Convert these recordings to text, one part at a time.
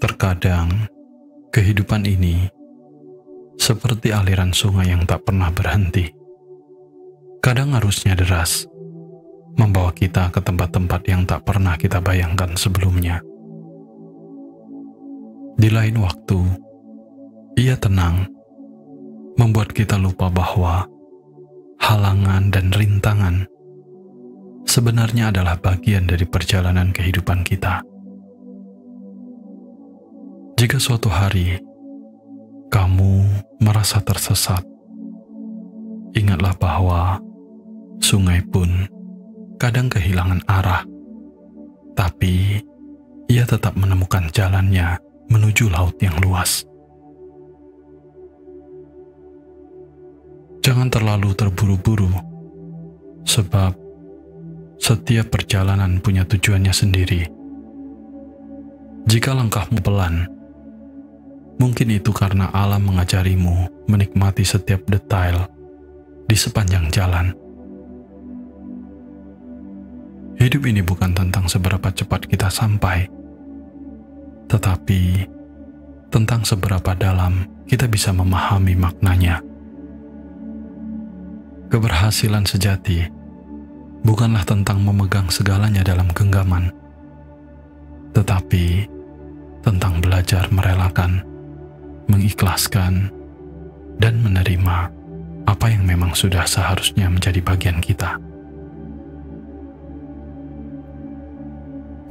Terkadang, kehidupan ini seperti aliran sungai yang tak pernah berhenti. Kadang arusnya deras, membawa kita ke tempat-tempat yang tak pernah kita bayangkan sebelumnya. Di lain waktu, ia tenang, membuat kita lupa bahwa halangan dan rintangan sebenarnya adalah bagian dari perjalanan kehidupan kita. Jika suatu hari kamu merasa tersesat, ingatlah bahwa sungai pun kadang kehilangan arah, tapi ia tetap menemukan jalannya menuju laut yang luas. Jangan terlalu terburu-buru, sebab setiap perjalanan punya tujuannya sendiri. Jika langkahmu pelan, mungkin itu karena alam mengajarimu menikmati setiap detail di sepanjang jalan. Hidup ini bukan tentang seberapa cepat kita sampai, tetapi tentang seberapa dalam kita bisa memahami maknanya. Keberhasilan sejati bukanlah tentang memegang segalanya dalam genggaman, tetapi tentang belajar merelakan, mengikhlaskan, dan menerima apa yang memang sudah seharusnya menjadi bagian kita.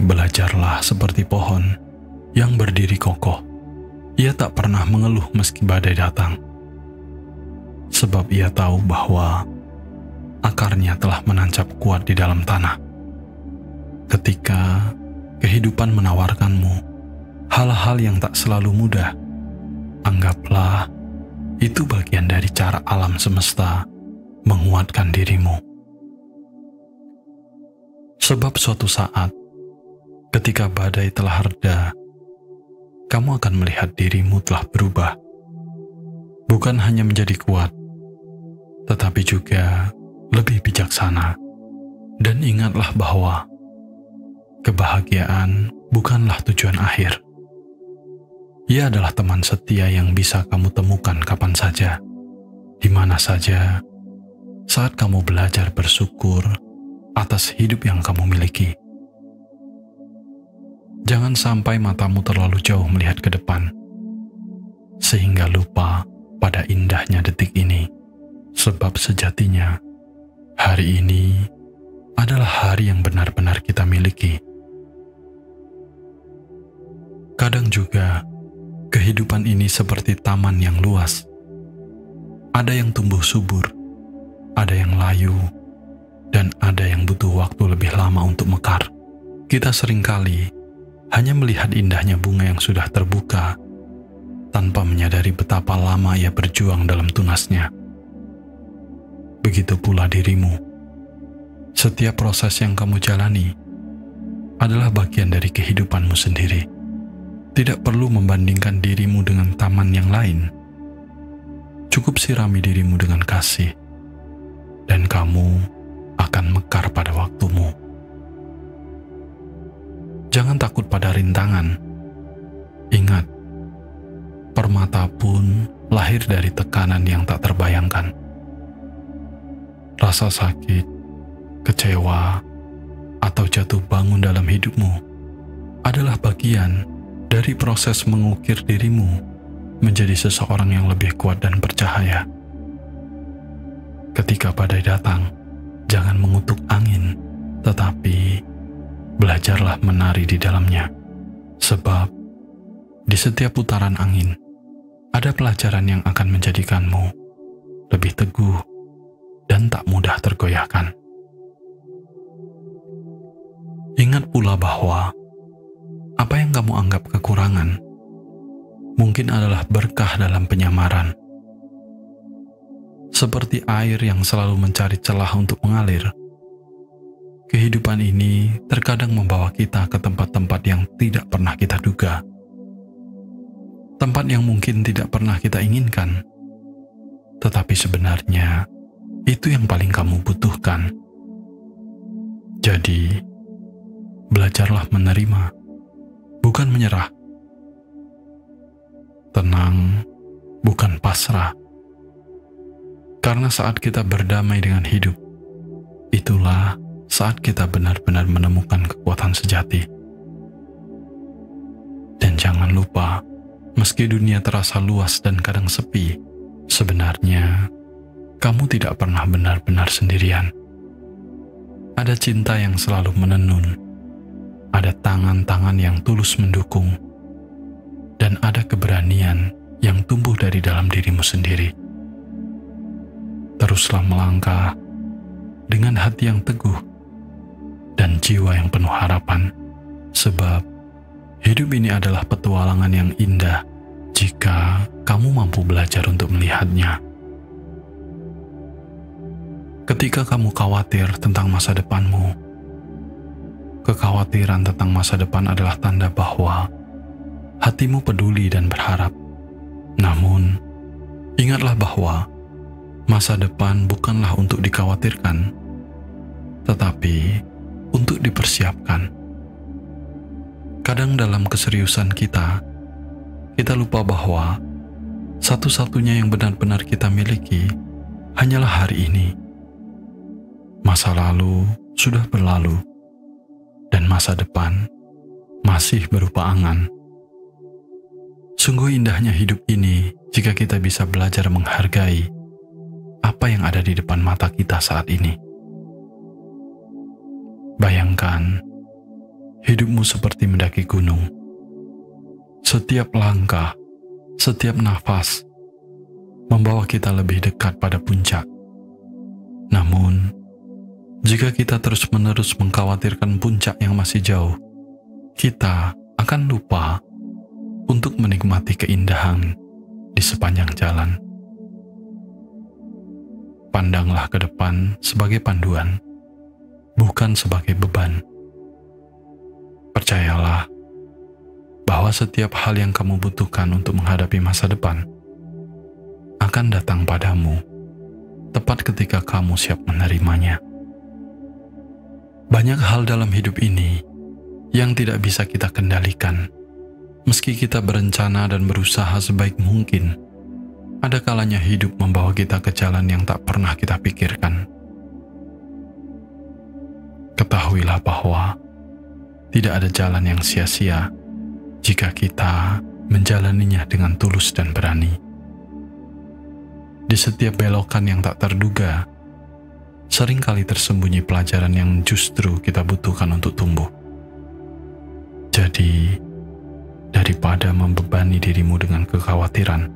Belajarlah seperti pohon yang berdiri kokoh. Ia tak pernah mengeluh meski badai datang, sebab ia tahu bahwa akarnya telah menancap kuat di dalam tanah. Ketika kehidupan menawarkanmu hal-hal yang tak selalu mudah, anggaplah itu bagian dari cara alam semesta menguatkan dirimu. Sebab suatu saat, ketika badai telah reda, kamu akan melihat dirimu telah berubah. Bukan hanya menjadi kuat, tetapi juga lebih bijaksana. Dan ingatlah bahwa kebahagiaan bukanlah tujuan akhir. Ia adalah teman setia yang bisa kamu temukan kapan saja, di mana saja, saat kamu belajar bersyukur atas hidup yang kamu miliki. Jangan sampai matamu terlalu jauh melihat ke depan, sehingga lupa pada indahnya detik ini, sebab sejatinya hari ini adalah hari yang benar-benar kita miliki. Kadang juga, kehidupan ini seperti taman yang luas. Ada yang tumbuh subur, ada yang layu, dan ada yang butuh waktu lebih lama untuk mekar. Kita seringkali hanya melihat indahnya bunga yang sudah terbuka, tanpa menyadari betapa lama ia berjuang dalam tunasnya. Begitu pula dirimu. Setiap proses yang kamu jalani adalah bagian dari kehidupanmu sendiri. Tidak perlu membandingkan dirimu dengan taman yang lain. Cukup sirami dirimu dengan kasih, dan kamu akan mekar pada waktumu. Jangan takut pada rintangan. Ingat, permata pun lahir dari tekanan yang tak terbayangkan. Rasa sakit, kecewa, atau jatuh bangun dalam hidupmu adalah bagian dari proses mengukir dirimu menjadi seseorang yang lebih kuat dan bercahaya. Ketika badai datang, jangan mengutuk angin, tetapi belajarlah menari di dalamnya. Sebab di setiap putaran angin, ada pelajaran yang akan menjadikanmu lebih teguh dan tak mudah tergoyahkan. Ingat pula bahwa apa yang kamu anggap kekurangan mungkin adalah berkah dalam penyamaran. Seperti air yang selalu mencari celah untuk mengalir, kehidupan ini terkadang membawa kita ke tempat-tempat yang tidak pernah kita duga. Tempat yang mungkin tidak pernah kita inginkan, tetapi sebenarnya itu yang paling kamu butuhkan. Jadi, belajarlah menerima, bukan menyerah, tenang, bukan pasrah. Karena saat kita berdamai dengan hidup, itulah saat kita benar-benar menemukan kekuatan sejati. Dan jangan lupa, meski dunia terasa luas dan kadang sepi, sebenarnya kamu tidak pernah benar-benar sendirian. Ada cinta yang selalu menenun, ada tangan-tangan yang tulus mendukung, dan ada keberanian yang tumbuh dari dalam dirimu sendiri. Teruslah melangkah dengan hati yang teguh dan jiwa yang penuh harapan, sebab hidup ini adalah petualangan yang indah jika kamu mampu belajar untuk melihatnya. Ketika kamu khawatir tentang masa depanmu, kekhawatiran tentang masa depan adalah tanda bahwa hatimu peduli dan berharap. Namun, ingatlah bahwa masa depan bukanlah untuk dikhawatirkan, tetapi untuk dipersiapkan. Kadang dalam keseriusan kita lupa bahwa satu-satunya yang benar-benar kita miliki hanyalah hari ini. Masa lalu sudah berlalu, dan masa depan masih berupa angan. Sungguh indahnya hidup ini jika kita bisa belajar menghargai apa yang ada di depan mata kita saat ini. Bayangkan, hidupmu seperti mendaki gunung. Setiap langkah, setiap nafas, membawa kita lebih dekat pada puncak. Namun, jika kita terus-menerus mengkhawatirkan puncak yang masih jauh, kita akan lupa untuk menikmati keindahan di sepanjang jalan. Pandanglah ke depan sebagai panduan, bukan sebagai beban. Percayalah bahwa setiap hal yang kamu butuhkan untuk menghadapi masa depan akan datang padamu tepat ketika kamu siap menerimanya. Banyak hal dalam hidup ini yang tidak bisa kita kendalikan. Meski kita berencana dan berusaha sebaik mungkin, ada kalanya hidup membawa kita ke jalan yang tak pernah kita pikirkan. Ketahuilah bahwa tidak ada jalan yang sia-sia jika kita menjalaninya dengan tulus dan berani. Di setiap belokan yang tak terduga, seringkali tersembunyi pelajaran yang justru kita butuhkan untuk tumbuh. Jadi, daripada membebani dirimu dengan kekhawatiran,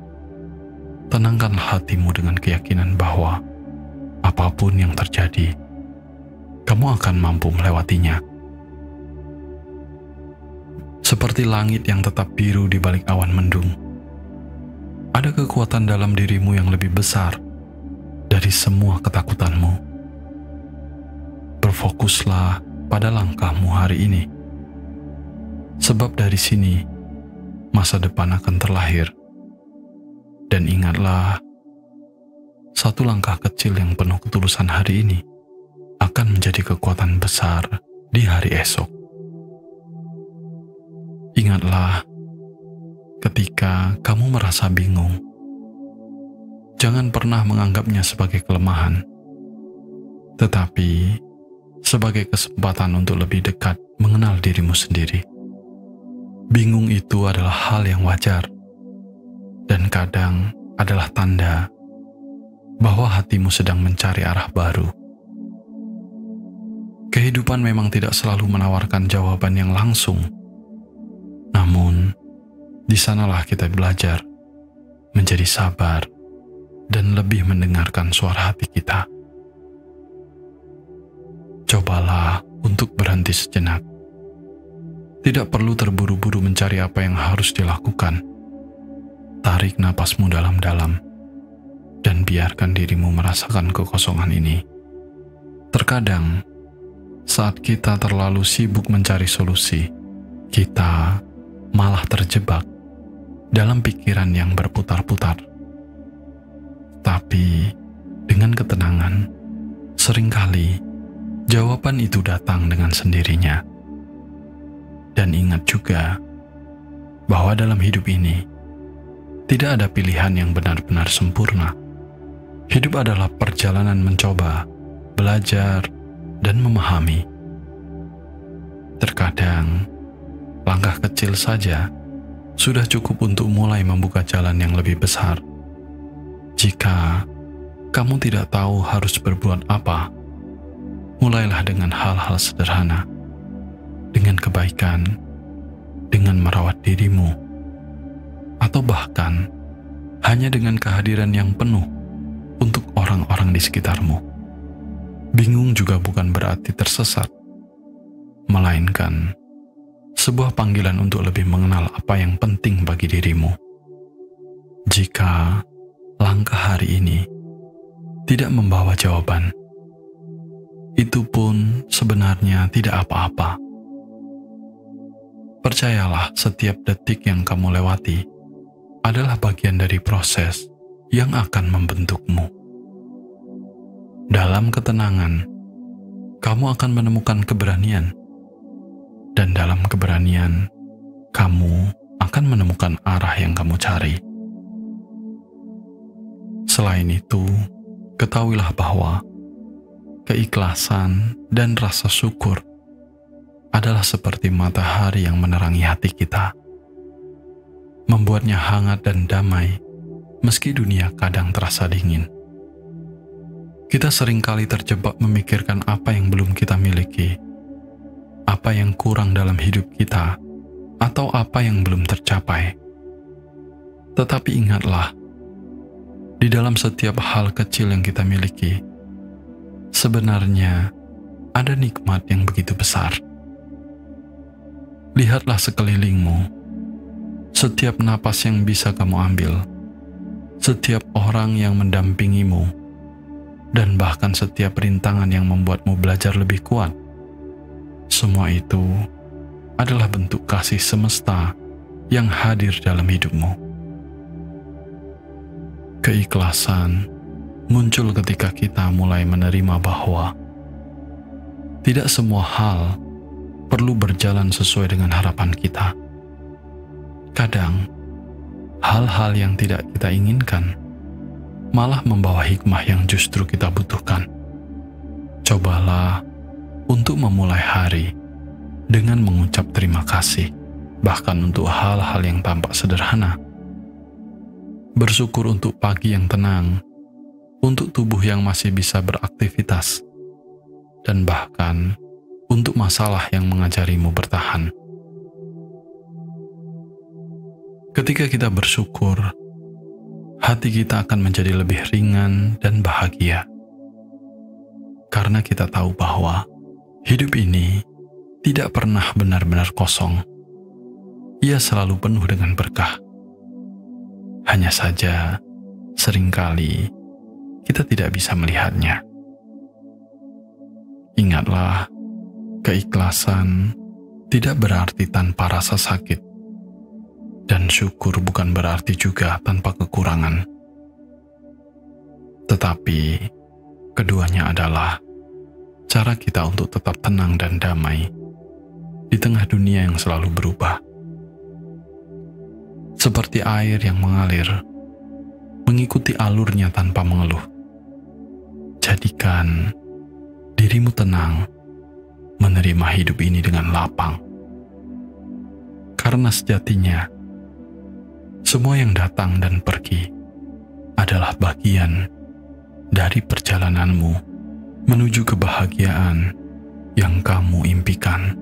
tenangkanlah hatimu dengan keyakinan bahwa apapun yang terjadi, kamu akan mampu melewatinya. Seperti langit yang tetap biru di balik awan mendung, ada kekuatan dalam dirimu yang lebih besar dari semua ketakutanmu. Berfokuslah pada langkahmu hari ini, sebab dari sini masa depan akan terlahir. Dan ingatlah, satu langkah kecil yang penuh ketulusan hari ini akan menjadi kekuatan besar di hari esok. Ingatlah, ketika kamu merasa bingung, jangan pernah menganggapnya sebagai kelemahan, tetapi sebagai kesempatan untuk lebih dekat mengenal dirimu sendiri. Bingung itu adalah hal yang wajar, dan kadang adalah tanda bahwa hatimu sedang mencari arah baru. Kehidupan memang tidak selalu menawarkan jawaban yang langsung, namun di sanalah kita belajar menjadi sabar dan lebih mendengarkan suara hati kita. Cobalah untuk berhenti sejenak. Tidak perlu terburu-buru mencari apa yang harus dilakukan. Tarik napasmu dalam-dalam dan biarkan dirimu merasakan kekosongan ini. Terkadang, saat kita terlalu sibuk mencari solusi, kita malah terjebak dalam pikiran yang berputar-putar. Tapi, dengan ketenangan, seringkali jawaban itu datang dengan sendirinya. Dan ingat juga bahwa dalam hidup ini, Tidak ada pilihan yang benar-benar sempurna. Hidup adalah perjalanan mencoba, belajar, dan memahami. Terkadang, langkah kecil saja sudah cukup untuk mulai membuka jalan yang lebih besar. Jika kamu tidak tahu harus berbuat apa, mulailah dengan hal-hal sederhana, dengan kebaikan, dengan merawat dirimu, atau bahkan hanya dengan kehadiran yang penuh untuk orang-orang di sekitarmu. Bingung juga bukan berarti tersesat, melainkan sebuah panggilan untuk lebih mengenal apa yang penting bagi dirimu. Jika langkah hari ini tidak membawa jawaban, itu pun sebenarnya tidak apa-apa. Percayalah, setiap detik yang kamu lewati adalah bagian dari proses yang akan membentukmu. Dalam ketenangan, kamu akan menemukan keberanian, dan dalam keberanian, kamu akan menemukan arah yang kamu cari. Selain itu, ketahuilah bahwa keikhlasan dan rasa syukur adalah seperti matahari yang menerangi hati kita, membuatnya hangat dan damai meski dunia kadang terasa dingin. Kita seringkali terjebak memikirkan apa yang belum kita miliki, apa yang kurang dalam hidup kita, atau apa yang belum tercapai. Tetapi ingatlah, di dalam setiap hal kecil yang kita miliki, sebenarnya ada nikmat yang begitu besar. Lihatlah sekelilingmu, setiap napas yang bisa kamu ambil, setiap orang yang mendampingimu, dan bahkan setiap rintangan yang membuatmu belajar lebih kuat. Semua itu adalah bentuk kasih semesta yang hadir dalam hidupmu. Keikhlasan muncul ketika kita mulai menerima bahwa tidak semua hal perlu berjalan sesuai dengan harapan kita. Kadang, hal-hal yang tidak kita inginkan malah membawa hikmah yang justru kita butuhkan. Cobalah untuk memulai hari dengan mengucap terima kasih, bahkan untuk hal-hal yang tampak sederhana. Bersyukur untuk pagi yang tenang, untuk tubuh yang masih bisa beraktivitas, dan bahkan untuk masalah yang mengajarimu bertahan. Ketika kita bersyukur, hati kita akan menjadi lebih ringan dan bahagia. Karena kita tahu bahwa hidup ini tidak pernah benar-benar kosong. Ia selalu penuh dengan berkah. Hanya saja, seringkali kita tidak bisa melihatnya. Ingatlah, keikhlasan tidak berarti tanpa rasa sakit, dan syukur bukan berarti juga tanpa kekurangan. Tetapi, keduanya adalah cara kita untuk tetap tenang dan damai di tengah dunia yang selalu berubah. Seperti air yang mengalir, mengikuti alurnya tanpa mengeluh. Jadikan dirimu tenang, menerima hidup ini dengan lapang. Karena sejatinya, semua yang datang dan pergi adalah bagian dari perjalananmu menuju kebahagiaan yang kamu impikan.